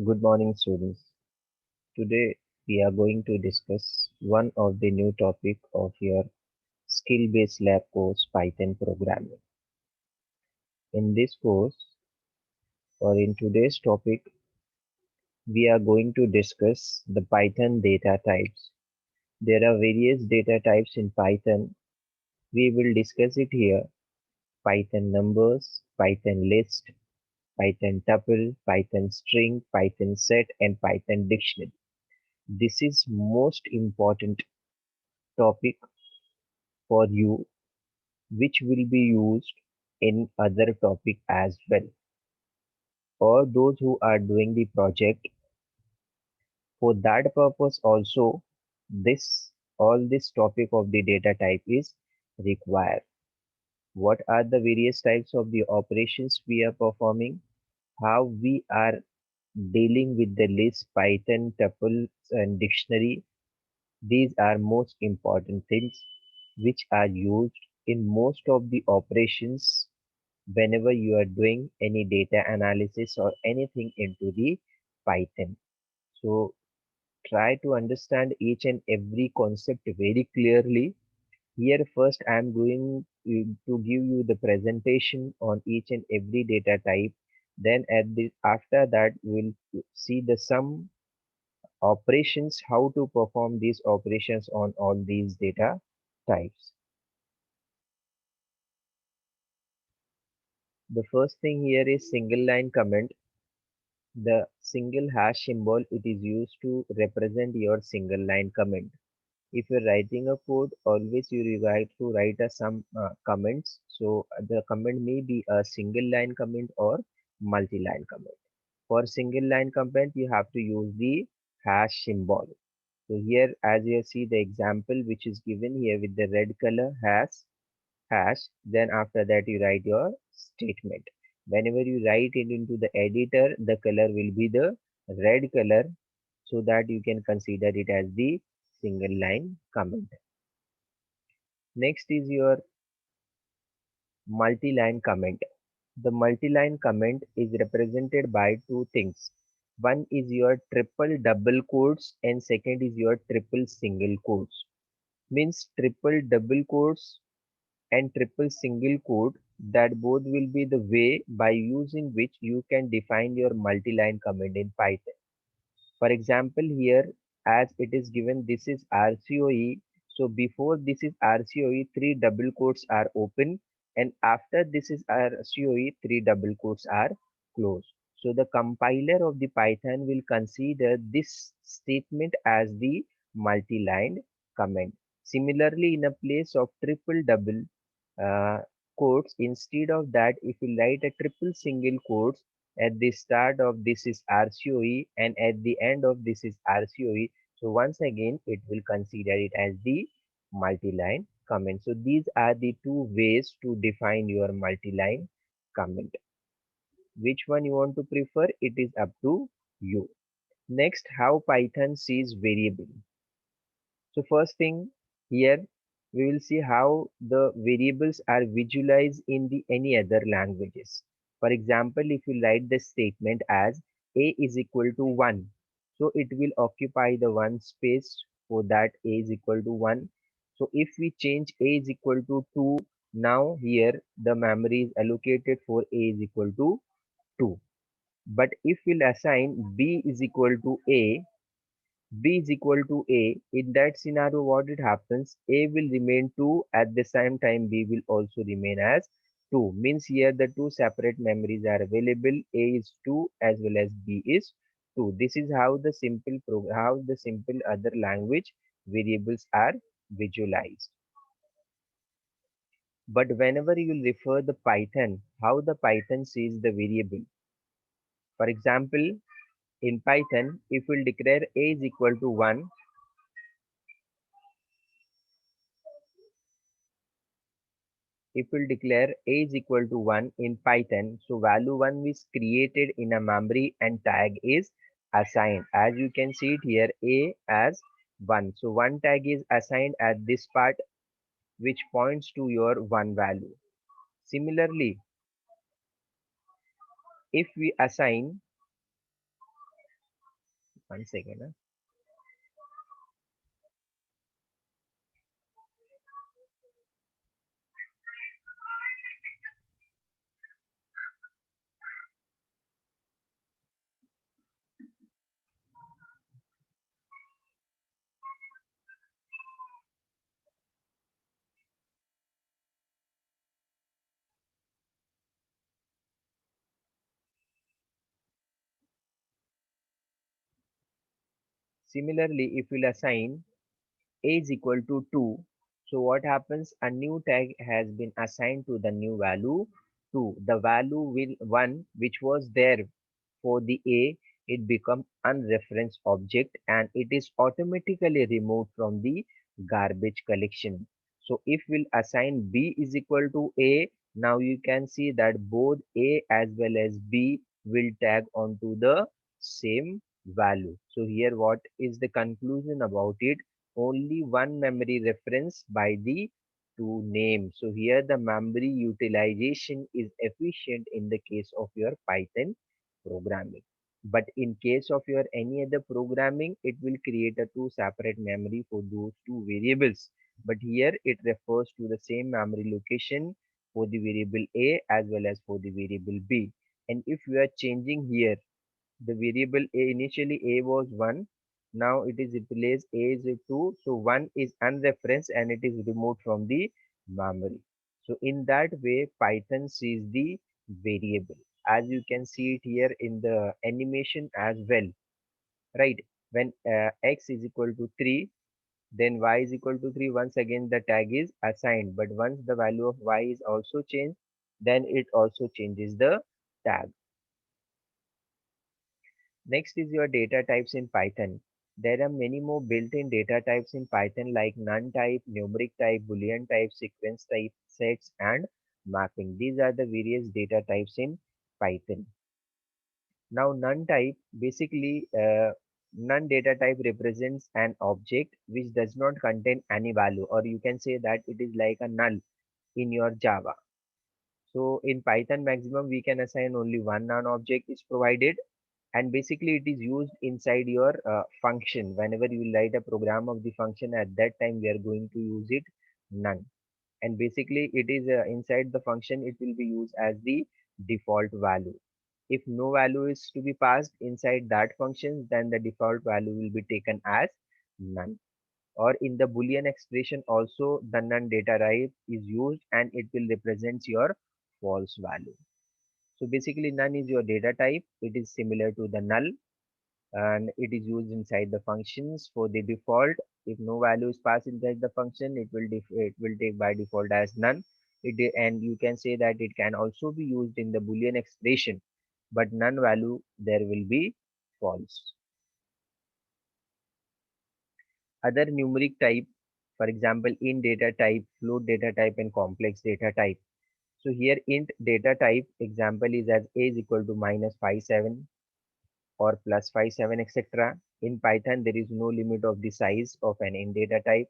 Good morning, students. Today we are going to discuss one of the new topic of your skill-based lab course, Python programming. In this course, or in today's topic, we are going to discuss the Python data types. There are various data types in Python. We will discuss it here: Python numbers, Python list, Python tuple, Python string, Python set, and Python dictionary. This is most important topic for you, which will be used in other topic as well. Or those who are doing the project, for that purpose also, this all this topic of the data type is required. What are the various types of the operations we are performing? How we are dealing with the list, Python, tuples, and dictionary? These are most important things which are used in most of the operations whenever you are doing any data analysis or anything into the Python. So try to understand each and every concept very clearly. Here first I am going to give you the presentation on each and every data type. Then after that we will see the some operations, how to perform these operations on all these data types. The first thing here is single line comment. The single hash symbol, it is used to represent your single line comment. If you're writing a code, always you require to write some comments. So the comment may be a single line comment or multi-line comment. For single line comment, you have to use the hash symbol. So here, as you see the example which is given here with the red color hash, then after that you write your statement. Whenever you write it into the editor, the color will be the red color, so that you can consider it as the single line comment. Next is your multi-line comment. The multi-line comment is represented by two things. One is your triple double quotes and second is your triple single quotes. Means triple double quotes and triple single quote, that both will be the way by using which you can define your multi-line comment in Python. For example, here as it is given, this is RCOE. So before this is RCOE, three double quotes are open, and after this is RCOE, three double quotes are closed. So the compiler of the Python will consider this statement as the multi-line comment. Similarly, in a place of triple double uh, quotes, instead of that, if you write a triple single quotes at the start of this is RCOE and at the end of this is RCOE, so once again it will consider it as the multi-line comment. So these are the two ways to define your multi-line comment. Which one you want to prefer, it is up to you. Next, how Python sees variable. So first thing here, we will see how the variables are visualized in the any other languages. For example, if you write the statement as a is equal to 1, so it will occupy the one space for that a is equal to 1. So if we change a is equal to 2, now here the memory is allocated for a is equal to 2. But if we'll assign b is equal to a, b is equal to a, in that scenario what it happens, a will remain 2, at the same time b will also remain as 2. Means here the two separate memories are available, a is 2 as well as b is 2. This is how the simple other language variables are visualized. But whenever you will refer the Python, how the Python sees the variable. For example, in Python, if we will declare a is equal to 1, if we'll declare a is equal to 1 in Python, so value 1 is created in a memory and tag is assigned. As you can see it here, a as 1. So 1 tag is assigned at this part, which points to your 1 value. Similarly, if we assign One second. Similarly, if we'll assign a is equal to 2, so what happens? A new tag has been assigned to the new value 2. The value will 1 which was there for the a, it becomes unreferenced object and it is automatically removed from the garbage collection. So if we'll assign b is equal to a, now you can see that both a as well as b will tag onto the same value. So here what is the conclusion about it? Only one memory reference by the two names. So here the memory utilization is efficient in the case of your Python programming. But in case of your any other programming, it will create a two separate memory for those two variables. But here it refers to the same memory location for the variable A as well as for the variable B. And if we are changing here the variable a, initially a was 1, now it is replaced a is a 2, so 1 is unreferenced and it is removed from the memory. So in that way Python sees the variable, as you can see it here in the animation as well, right? When x is equal to 3, then y is equal to 3, once again the tag is assigned, but once the value of y is also changed, then it also changes the tag. Next is your data types in Python. There are many more built-in data types in Python like none type, numeric type, boolean type, sequence type, sets, and mapping. These are the various data types in Python. Now, none type, basically, none data type represents an object which does not contain any value, or you can say that it is like a null in your Java. So in Python maximum, we can assign only one non-object is provided, and basically it is used inside your function. Whenever you write a program of the function, at that time we are going to use it none, and basically it is inside the function it will be used as the default value. If no value is to be passed inside that function, then the default value will be taken as none. Or in the boolean expression also the none data type is used and it will represent your false value. So basically none is your data type, it is similar to the null, and it is used inside the functions for the default. If no value is passed inside the function, it will take by default as none. And you can say that it can also be used in the boolean expression, but none value there will be false. Other numeric type, for example, int data type, float data type, and complex data type. So here int data type example is as a is equal to minus 57 or plus 57, etc. In Python, there is no limit of the size of an int data type.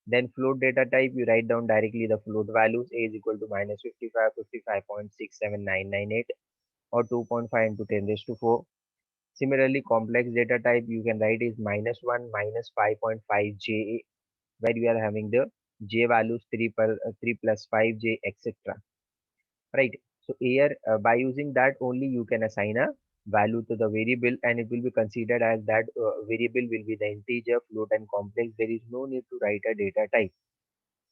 Then float data type, you write down directly the float values. A is equal to minus 55, 55.67998, or 2.5 into 10 raised to 4. Similarly, complex data type, you can write is minus 1, minus 5.5 j, where you are having the j values 3 plus 5j, etc. Right? So here by using that only you can assign a value to the variable and it will be considered as that variable will be the integer, float, and complex. There is no need to write a data type.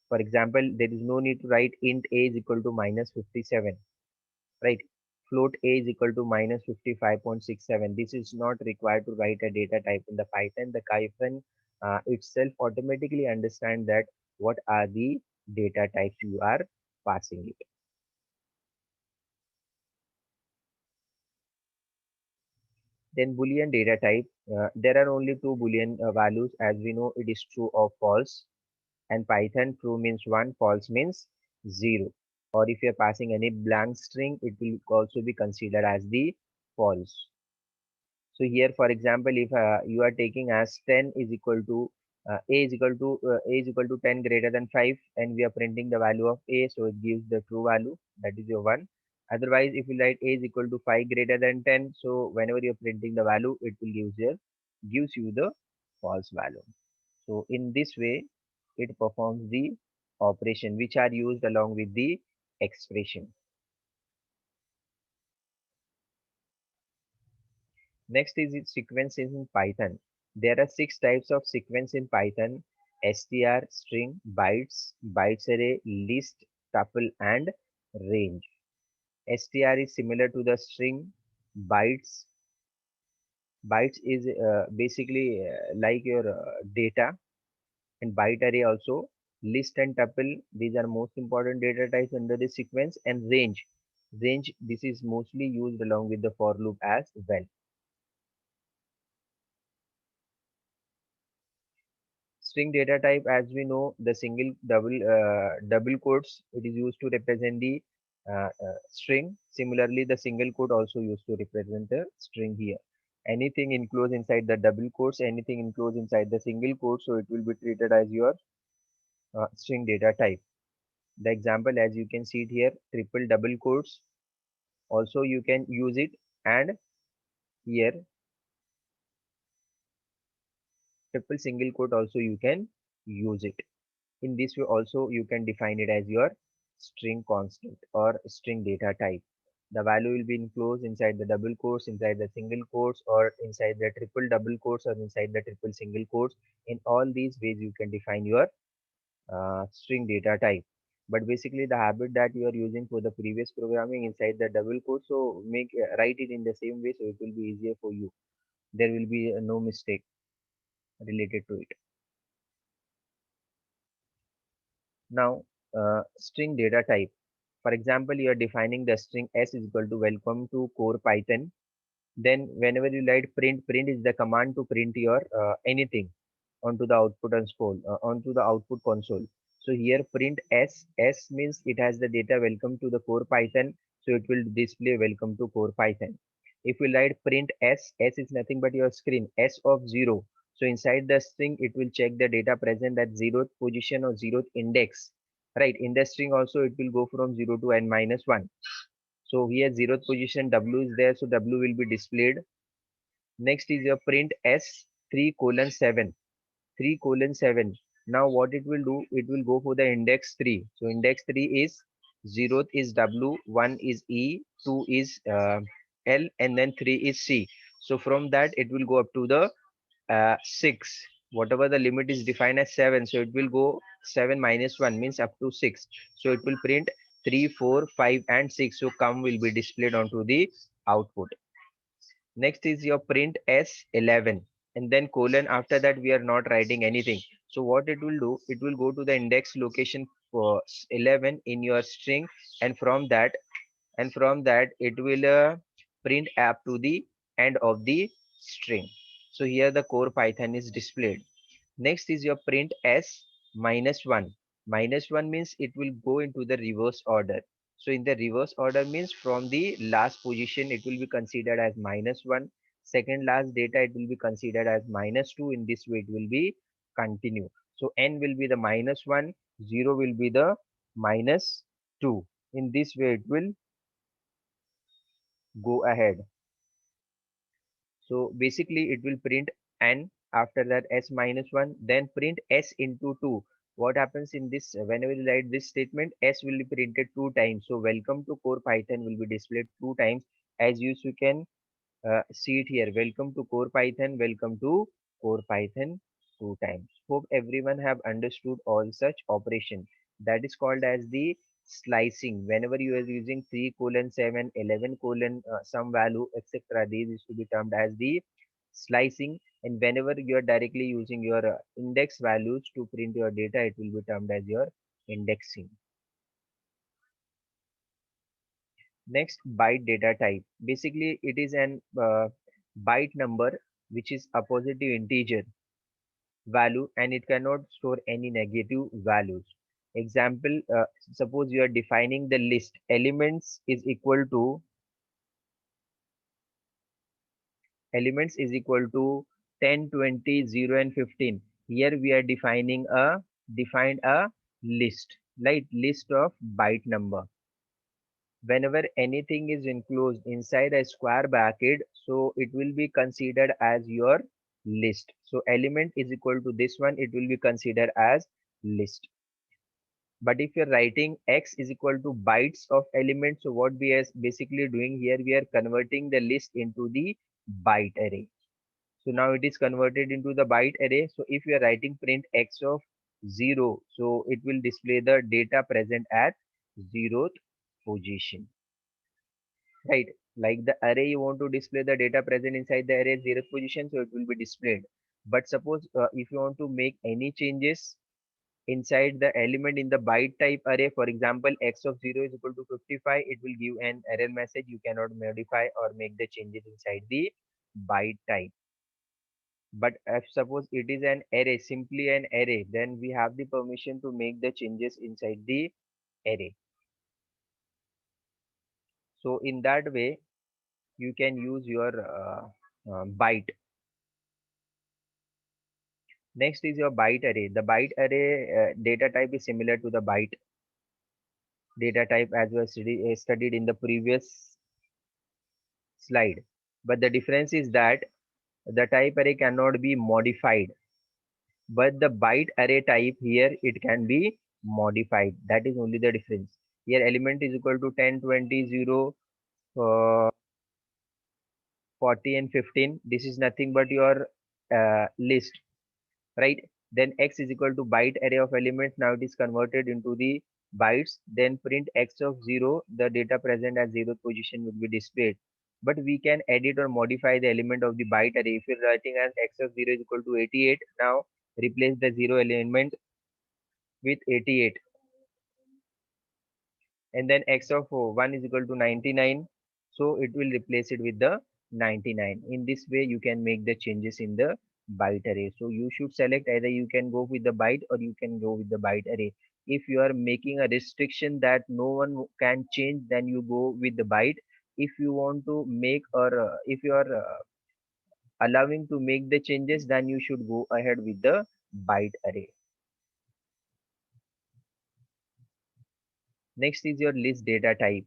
For example, there is no need to write int a is equal to minus 57, right? Float a is equal to minus 55.67. This is not required to write a data type in the Python. The Python itself automatically understand that what are the data types you are passing it. Then Boolean data type, there are only two Boolean values, as we know it is true or false. And Python, true means 1, false means 0. Or if you are passing any blank string, it will also be considered as the false. So here, for example, if you are taking as 10 is equal to a is equal to 10 greater than 5, and we are printing the value of a, so it gives the true value, that is your 1. Otherwise, if you write a is equal to 5 greater than 10, so whenever you're printing the value, it will give you gives you the false value. So in this way, it performs the operation which are used along with the expression. Next is its sequences in Python. There are 6 types of sequence in Python: str, string, bytes, bytes array, list, tuple, and range. str is similar to the string. Bytes bytes is basically like your data, and byte array also. List and tuple, these are most important data types under the sequence. And range, this is mostly used along with the for loop as well. String data type, as we know, the single double quotes, it is used to represent the string. Similarly, the single quote also used to represent the string here. Anything enclosed inside the double quotes, anything enclosed inside the single quote, so it will be treated as your string data type. The example, as you can see it here, triple double quotes, also you can use it. And here triple single quote also you can use it. In this way also you can define it as your string constant or string data type. The value will be enclosed inside the double quotes, inside the single quotes, or inside the triple double quotes, or inside the triple single quotes. In all these ways you can define your string data type. But basically the habit that you are using for the previous programming inside the double quote, so make write it in the same way, so it will be easier for you. There will be no mistake related to it. Now, string data type. For example, you are defining the string s is equal to welcome to core Python. Then whenever you write print, print is the command to print your anything onto the output and scroll onto the output console. So here print s means it has the data welcome to the core Python, so it will display welcome to core Python. If we write print s is nothing but your screen s of 0. So inside the string it will check the data present at 0th position or 0th index. Right, in the string also it will go from 0 to n minus 1. So here 0th position w is there, so w will be displayed. Next is your print s 3 colon 7. 3 colon 7. Now what it will do, it will go for the index 3. So index 3 is 0th is w, 1 is e, 2 is l, and then 3 is c. So from that it will go up to the 6. Whatever the limit is defined as 7, so it will go 7 minus 1 means up to 6. So it will print 3, 4, 5, and 6. So come will be displayed onto the output. Next is your print s11, and then colon. After that we are not writing anything. So what it will do, it will go to the index location for 11 in your string, and from that it will print up to the end of the string. So here the core Python is displayed. Next is your print s minus 1. Minus 1 means it will go into the reverse order. So in the reverse order means from the last position it will be considered as minus 1. Second last data it will be considered as minus 2. In this way it will be continue. So n will be the minus 1, 0 will be the minus 2. In this way it will go ahead. So basically it will print n, after that s minus 1, then print s into 2. What happens in this, whenever you write this statement, s will be printed 2 times. So welcome to core Python will be displayed 2 times, as you can see it here. Welcome to core Python, welcome to core Python 2 times. Hope everyone have understood all such operation. That is called as the slicing. Whenever you are using 3 colon 7, 11 colon some value, etc., these is to be termed as the slicing. And whenever you are directly using your index values to print your data, it will be termed as your indexing. Next, byte data type. Basically, it is an byte number which is a positive integer value, and it cannot store any negative values. Example, suppose you are defining the list elements is equal to 10, 20, 0, and 15. Here we are defined a list, like list of byte number. Whenever anything is enclosed inside a square bracket, so it will be considered as your list. So element is equal to this one, it will be considered as list. But if you're writing x is equal to bytes of elements, so what we are basically doing here, we are converting the list into the byte array. So now it is converted into the byte array. So if you are writing print x of 0, so it will display the data present at 0th position, right? Like the array, you want to display the data present inside the array 0th position, so it will be displayed. But suppose if you want to make any changes inside the element in the byte type array, for example, x of 0 is equal to 55, it will give an error message. You cannot modify or make the changes inside the byte type. But if suppose it is an array, simply an array, then we have the permission to make the changes inside the array. So in that way, you can use your byte. Next is your byte array. The byte array data type is similar to the byte data type as was studied in the previous slide. But the difference is that the type array cannot be modified. But the byte array type here, it can be modified. That is only the difference. Here element is equal to 10, 20, 0, 40 and 15. This is nothing but your list, right? Then x is equal to byte array of elements. Now it is converted into the bytes. Then print x of 0, the data present at 0th position will be displayed. But we can edit or modify the element of the byte array. If you're writing as x of 0 is equal to 88, now replace the 0 element with 88. And then x of 1 is equal to 99, so it will replace it with the 99. In this way you can make the changes in the byte array. So you should select either you can go with the byte or you can go with the byte array. If you are making a restriction that no one can change, then you go with the byte. If you want to make or if you are allowing to make the changes, then you should go ahead with the byte array. Next is your list data type.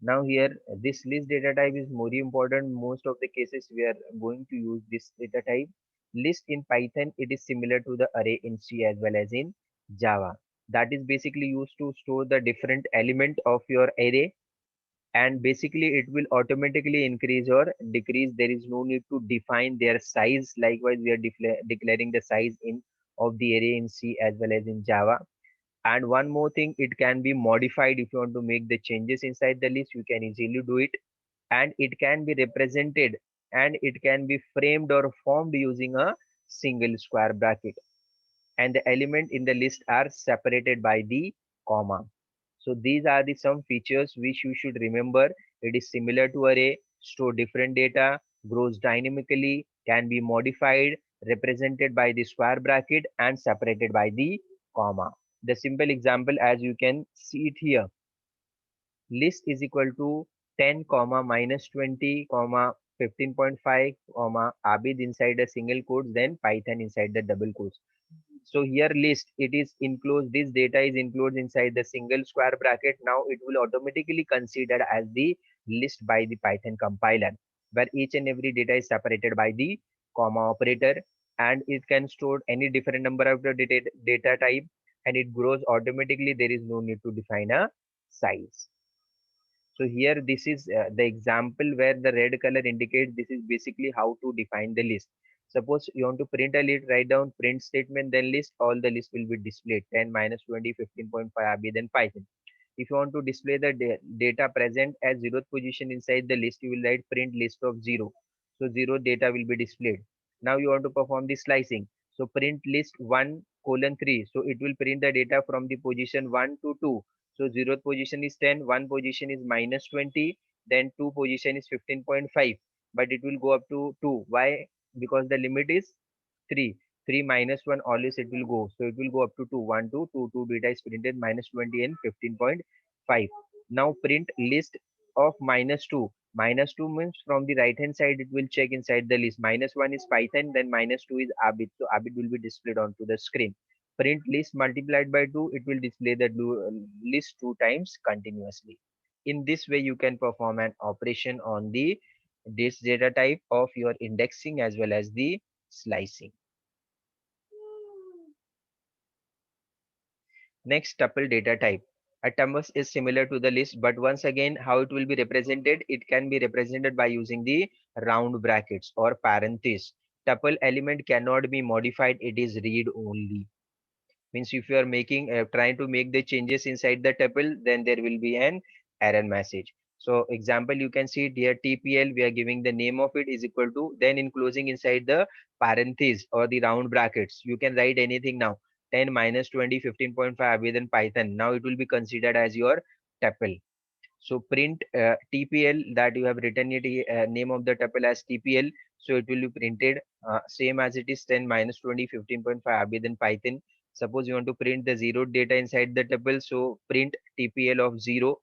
Now here, this list data type is more important. Most of the cases we are going to use this data type. List in Python, it is similar to the array in C as well as in Java. That is basically used to store the different element of your array, and basically it will automatically increase or decrease. There is no need to define their size. Likewise, we are declaring the size in of the array in C as well as in Java. And one more thing, it can be modified. If you want to make the changes inside the list, you can easily do it. And it can be represented and it can be framed or formed using a single square bracket. And the element in the list are separated by the comma. So these are the some features which you should remember. It is similar to array, store different data, grows dynamically, can be modified, represented by the square bracket and separated by the comma. The simple example, as you can see it here, list is equal to 10 comma minus 20 comma 15.5 comma Abid inside a single quotes, then Python inside the double quotes. So here list, it is enclosed, this data is enclosed inside the single square bracket. Now it will automatically considered as the list by the Python compiler, where each and every data is separated by the comma operator, and it can store any different number of the data type, and it grows automatically. There is no need to define a size. So here this is the example where the red color indicates this is basically how to define the list. Suppose you want to print a list, write down print statement, then list, all the list will be displayed 10 minus 20, 15.5 RB, then Python. If you want to display the data present as 0th position inside the list, you will write print list of 0. So 0 data will be displayed. Now you want to perform the slicing. So print list 1 colon 3. So it will print the data from the position 1 to 2. So 0th position is 10, 1 position is minus 20, then 2 position is 15.5. But it will go up to 2. Why? Because the limit is 3. 3 minus 1 always it will go. So it will go up to 2. 1, 2, 2, 2 data is printed minus 20 and 15.5. Now print list of minus 2. Minus 2 means from the right hand side it will check inside the list. Minus 1 is Python, then minus 2 is Abid. So Abid will be displayed onto the screen. Print list multiplied by 2, it will display the list 2 times continuously. In this way, you can perform an operation on the this data type of your indexing as well as the slicing. Next, tuple data type. A tuple is similar to the list, but once again, how it will be represented? It can be represented by using the round brackets or parentheses. Tuple element cannot be modified, it is read only. Means if you are making trying to make the changes inside the tuple, then there will be an error message. So example, you can see it here, TPL, we are giving the name of it is equal to, then enclosing inside the parentheses or the round brackets, you can write anything now, 10 minus 20 15.5 within Python. Now it will be considered as your tuple. So print TPL, that you have written it name of the tuple as TPL. So it will be printed same as it is 10 minus 20 15.5 within Python. Suppose you want to print the zero data inside the tuple, so print TPL of 0.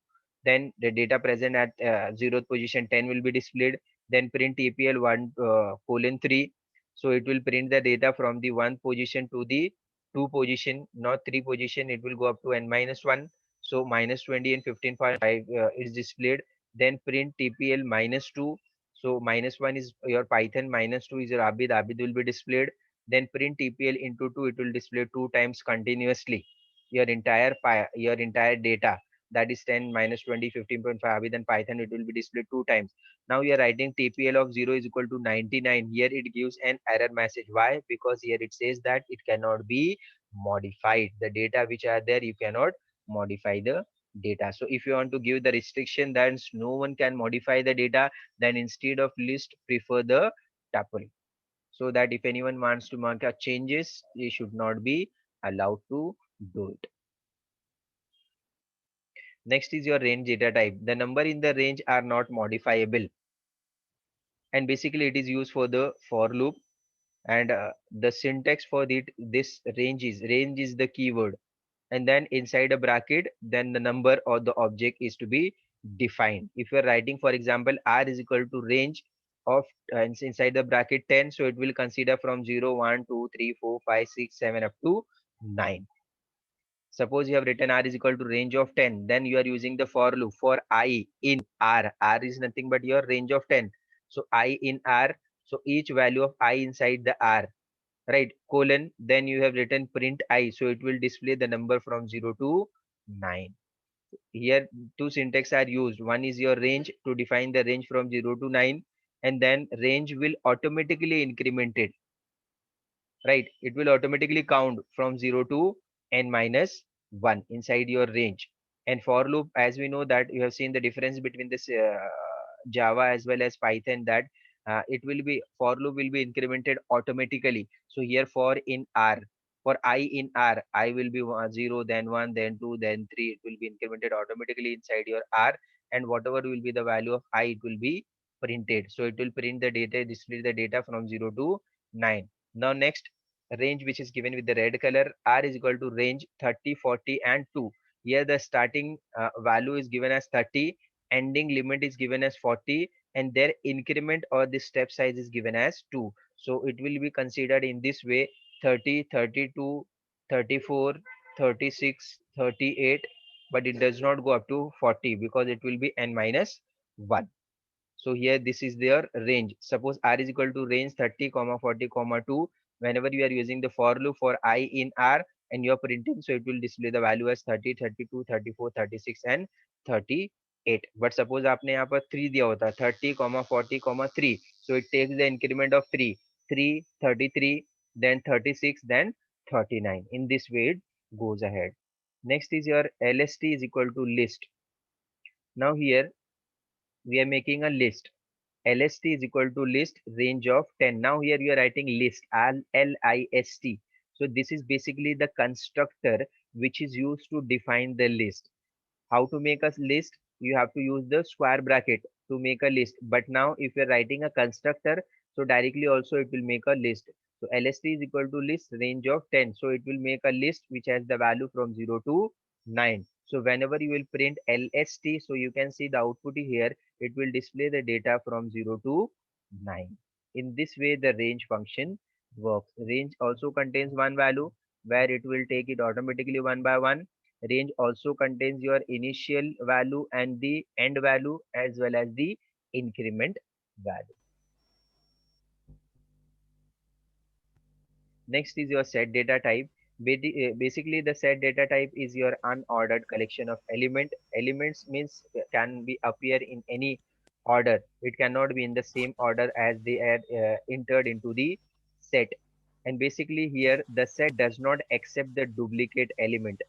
Then the data present at 0th position 10 will be displayed. Then print TPL 1 colon 3. So it will print the data from the 1 position to the 2 position, not 3 position. It will go up to n minus 1. So minus 20 and 15.5 is displayed. Then print TPL minus 2. So minus 1 is your Python, minus 2 is your Abid. Abid will be displayed. Then print TPL into 2. It will display 2 times continuously. Your entire data, that is 10 minus 20 15.5 Abid and Python, it will be displayed 2 times. Now you are writing TPL of 0 is equal to 99. Here it gives an error message. Why? Because here it says that it cannot be modified. The data which are there, you cannot modify the data. So if you want to give the restriction that no one can modify the data, then instead of list, prefer the tuple, so that if anyone wants to mark a changes, they should not be allowed to do it. Next is your range data type. The number in the range are not modifiable, and basically it is used for the for loop. And the syntax for this range is the keyword, and then inside a bracket, then the number or the object is to be defined. If you are writing, for example, r is equal to range of inside the bracket 10, so it will consider from 0 1 2 3 4 5 6 7 up to 9. Suppose you have written r is equal to range of 10, then you are using the for loop for I in r is nothing but your range of 10. So I in r, so each value of I inside the r, right, colon, then you have written print I, so it will display the number from 0 to 9. Here two syntax are used. One is your range to define the range from 0 to 9, and then range will automatically increment it, right? It will automatically count from 0 to n minus 1 inside your range. And for loop, as we know that you have seen the difference between this Java as well as Python, that it will be for loop will be incremented automatically. So here for in R, for I in R, I will be 0, then 1, then 2, then 3. It will be incremented automatically inside your R, and whatever will be the value of I, it will be printed. So it will print the data, display the data from 0 to 9. Now next, range which is given with the red color, R is equal to range 30, 40, and 2. Here the starting value is given as 30, ending limit is given as 40, and their increment or the step size is given as 2. So it will be considered in this way: 30, 32, 34, 36, 38, but it does not go up to 40 because it will be n minus 1. So here this is their range. Suppose r is equal to range 30 comma 40 comma 2. Whenever you are using the for loop for I in r and you are printing, so it will display the value as 30, 32, 34, 36, and 38. But suppose आपने यहाँ पर 3 दिया होता, 30 comma 40 comma 3, so it takes the increment of 3, 3, 33, then 36, then 39. In this way it goes ahead. Next is your lst is equal to list. Now here we are making a list. LST is equal to list range of 10. Now here you are writing list, L-I-S-T. So this is basically the constructor which is used to define the list. How to make a list? You have to use the square bracket to make a list. But now if you're writing a constructor, so directly also it will make a list. So LST is equal to list range of 10. So it will make a list which has the value from 0 to 9. So whenever you will print LST, so you can see the output here, it will display the data from 0 to 9. In this way, the range function works. Range also contains one value where it will take it automatically one by one. Range also contains your initial value and the end value as well as the increment value. Next is your set data type. Basically, the set data type is your unordered collection of elements means can be appear in any order. It cannot be in the same order as they are entered into the set. And basically here the set does not accept the duplicate element,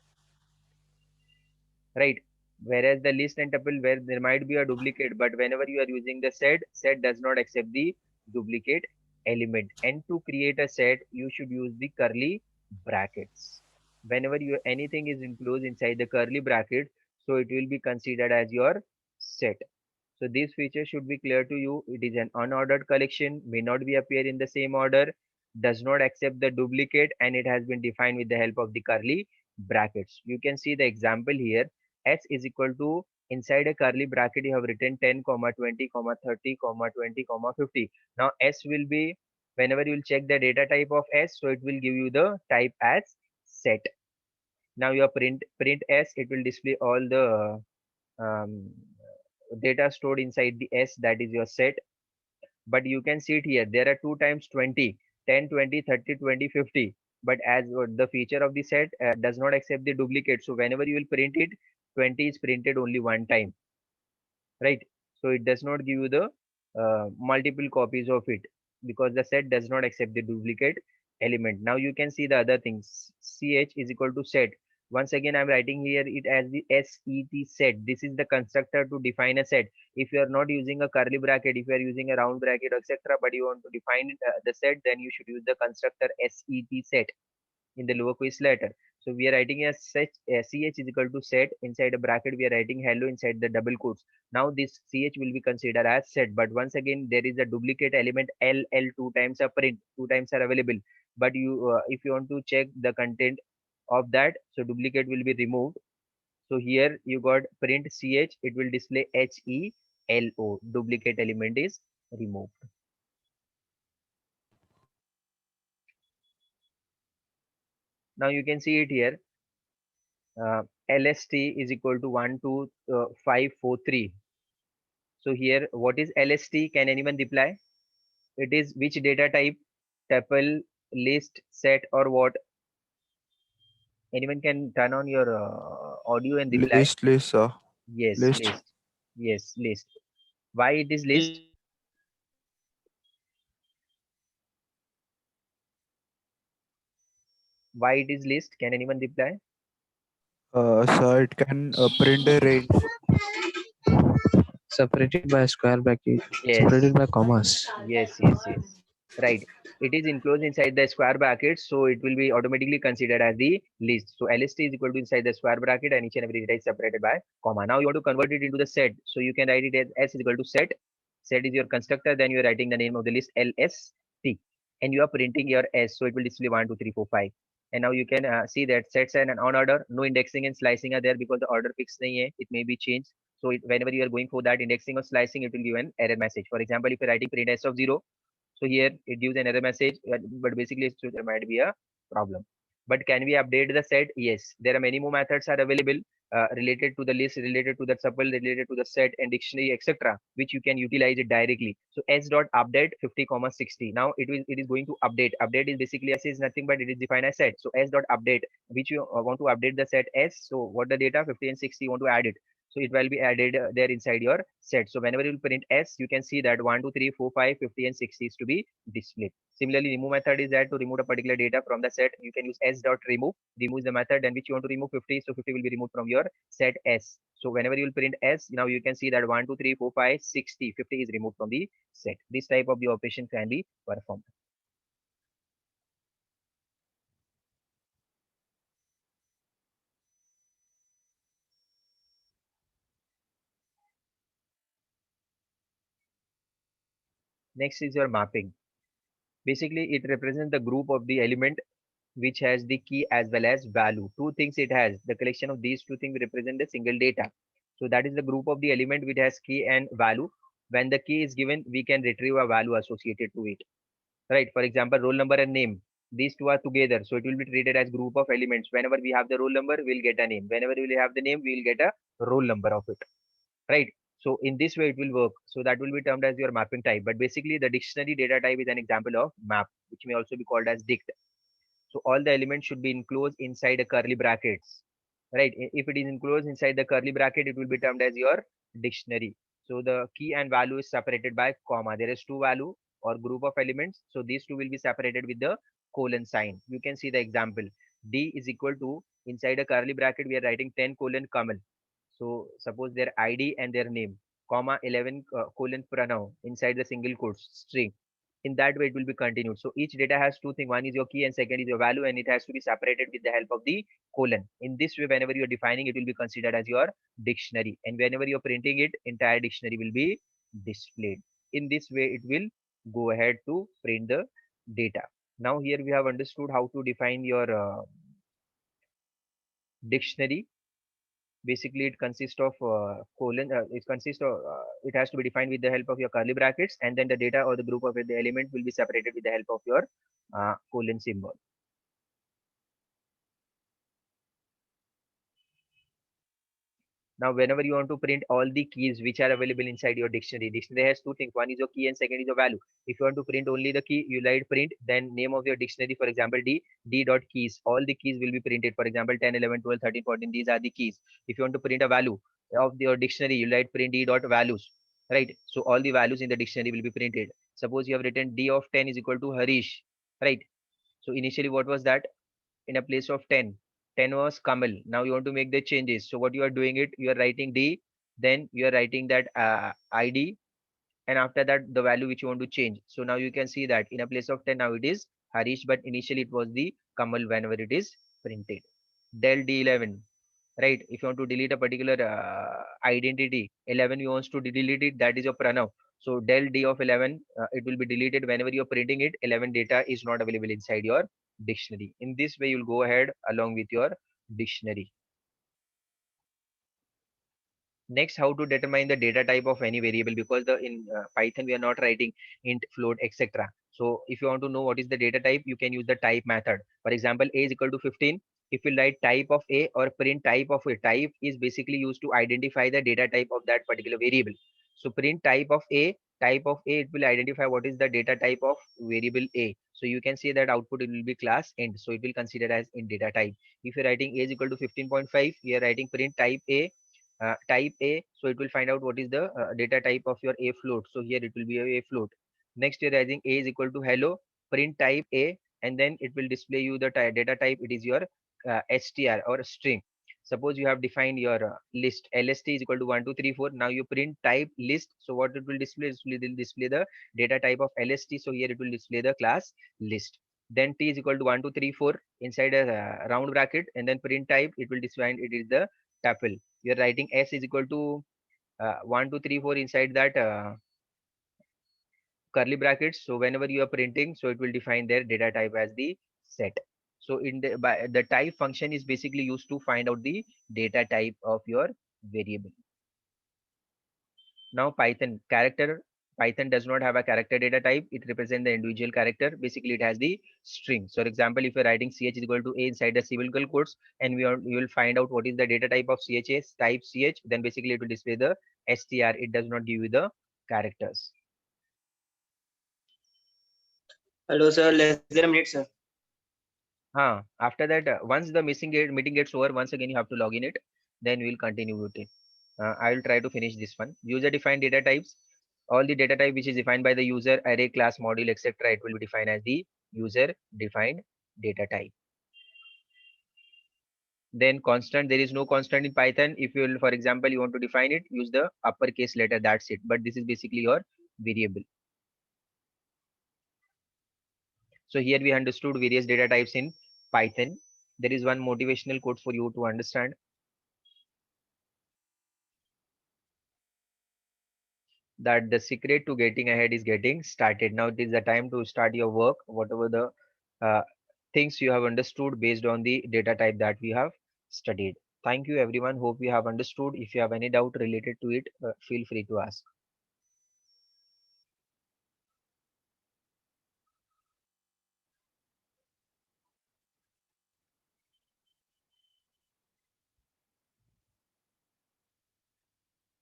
right? Whereas the list and tuple, where there might be a duplicate, but whenever you are using the set does not accept the duplicate element. And to create a set you should use the curly brackets. Whenever you anything is enclosed inside the curly bracket, so it will be considered as your set. So this feature should be clear to you. It is an unordered collection, may not be appear in the same order, does not accept the duplicate, and it has been defined with the help of the curly brackets. You can see the example here. S is equal to, inside a curly bracket you have written 10 comma 20 comma 30 comma 20 comma 50. Now S will be, whenever you will check the data type of S, so it will give you the type as set. Now your print S, it will display all the um, data stored inside the S, that is your set. But you can see it here, there are 2 times 20, 10, 20, 30, 20, 50. But as the feature of the set does not accept the duplicate, so whenever you will print it, 20 is printed only one time, right? So it does not give you the multiple copies of it, because the set does not accept the duplicate element. Now you can see the other things. Ch is equal to set. Once again I'm writing here it as the set. This is the constructor to define a set. If you are not using a curly bracket, if you are using a round bracket, etc., but you want to define the set, then you should use the constructor set in the lower case letter. So we are writing as such ch is equal to set. Inside a bracket we are writing hello inside the double quotes. Now this ch will be considered as set, but once again there is a duplicate element ll, 2 times a print, 2 times are available. But you if you want to check the content of that, so duplicate will be removed. So here you got print ch, it will display HELO, duplicate element is removed. Now you can see it here. LST is equal to 12543. So here, what is LST? Can anyone reply? It is which data type? Tuple, list, set, or what? Anyone can turn on your audio and reply. List, sir. Yes, List. list. Yes, list. Why it is list? Why it is list? Can anyone reply? So it can print a range. Separated by square bracket, separated Yes. by commas. Yes. Right. It is enclosed inside the square bracket, so it will be automatically considered as the list. So LST is equal to inside the square bracket, and each and every data is separated by comma. Now you want to convert it into the set, so you can write it as S is equal to set. Set is your constructor, then you are writing the name of the list LST, and you are printing your S, so it will display 1, 2, 3, 4, 5. And now you can see that sets and on order, no indexing and slicing are there because the order fixed nahi hai. It may be changed. So whenever you are going for that indexing or slicing, it will give an error message. For example, if you're writing print S of 0, so here it gives an error message, but basically there might be a problem. But can we update the set? Yes, there are many more methods are available related to the list, related to the tuple, related to the set and dictionary, etc., which you can utilize it directly. So s dot update 50 comma 60. Now it is going to update. Update is basically s is nothing but it is defined as set. So s dot update, which you want to update the set s. So what the data 50 and 60 you want to add it, so it will be added there inside your set. So whenever you print S, you can see that 1, 2, 3, 4, 5, 50, and 60 is to be displayed. Similarly, remove method is that to remove a particular data from the set, you can use S dot remove. Remove the method and which you want to remove 50, so 50 will be removed from your set S. So whenever you will print S, now you can see that 1, 2, 3, 4, 5, 60, 50 is removed from the set. This type of the operation can be performed. Next is your mapping. Basically, it represents the group of the element which has the key as well as value. Two things it has. The collection of these two things represent the single data. So that is the group of the element which has key and value. When the key is given, we can retrieve a value associated to it. Right. For example, roll number and name. These two are together. So it will be treated as group of elements. Whenever we have the roll number, we'll get a name. Whenever we will have the name, we'll get a roll number of it. Right. So in this way it will work. So that will be termed as your mapping type. But basically the dictionary data type is an example of map, which may also be called as dict. So all the elements should be enclosed inside a curly brackets, right? If it is enclosed inside the curly bracket, it will be termed as your dictionary. So the key and value is separated by comma. There is two value or group of elements. So these two will be separated with the colon sign. You can see the example. D is equal to, inside a curly bracket, we are writing 10 colon Kamal. So suppose their ID and their name, comma 11 colon pronoun inside the single quotes string. In that way, it will be continued. So each data has two things. One is your key and second is your value, and it has to be separated with the help of the colon. In this way, whenever you are defining, it will be considered as your dictionary. And whenever you're printing it, entire dictionary will be displayed. In this way, it will go ahead to print the data. Now here we have understood how to define your dictionary. Basically it consists of colon it has to be defined with the help of your curly brackets, and then the data or the group of the element will be separated with the help of your colon symbol. Now whenever you want to print all the keys which are available inside your dictionary has two things. One is your key and second is your value. If you want to print only the key, you write print, then name of your dictionary, for example d dot keys. All the keys will be printed, for example 10 11 12 13 14, these are the keys. If you want to print a value of your dictionary, you write print d dot values, right? So all the values in the dictionary will be printed. Suppose you have written d of 10 is equal to Harish, right? So initially what was that? In a place of 10, 10 was Kamal. Now you want to make the changes. So what you are doing it, you are writing D, then you are writing that ID, and after that the value which you want to change. So now you can see that in a place of 10, now it is Harish, but initially it was the Kamal whenever it is printed. Del D11, right? If you want to delete a particular identity, 11 you wants to delete it, that is your pronoun. So del D of 11, it will be deleted whenever you're printing it. 11 data is not available inside your dictionary. In this way, you'll go ahead along with your dictionary. Next, how to determine the data type of any variable, because the in Python we are not writing int, float, etc. So if you want to know what is the data type, you can use the type method. For example, a is equal to 15. If you write type of a or print type of a, type is basically used to identify the data type of that particular variable. So print type of a, it will identify what is the data type of variable a. So you can see that output it will be class int. So it will consider as int data type. If you're writing a is equal to 15.5, you are writing print type a, type A, so it will find out what is the data type of your A float. So here it will be a float. Next you're writing A is equal to hello, print type A, and then it will display you the data type. It is your str or string. Suppose you have defined your list, lst is equal to 1 2 3 4. Now you print type list. So what it will display is it will display the data type of lst. So here it will display the class list. Then t is equal to 1 2 3 4 inside a round bracket, and then print type, it will define it is the tuple. You're writing s is equal to 1 2 3 4 inside that curly brackets. So whenever you are printing, so it will define their data type as the set. So in the type function is basically used to find out the data type of your variable. Now Python does not have a character data type. It represents the individual character. Basically, it has the string. So, for example, if you're writing ch is equal to a inside the single quotes, and you will find out what is the data type of chs, type ch, then basically it will display the str. It does not give you the characters. Hello, sir. Less than a minute, sir. After that, once the meeting gets over, once again you have to log in it. Then we will continue with it. I will try to finish this one. User defined data types. All the data type which is defined by the user, array, class, module, etc. It will be defined as the user defined data type. Then constant, there is no constant in Python. If you will, for example, you want to define it, use the uppercase letter, that's it. But this is basically your variable. So here we understood various data types in Python. There is one motivational quote for you to understand. That the secret to getting ahead is getting started. Now it is the time to start your work, whatever the uh, things you have understood based on the data type that we have studied. Thank you everyone. Hope you have understood. If you have any doubt related to it, feel free to ask.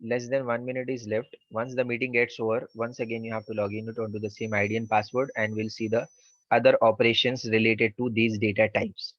Less than 1 minute is left. Once the meeting gets over, once again you have to log in onto the same ID and password, and we'll see the other operations related to these data types.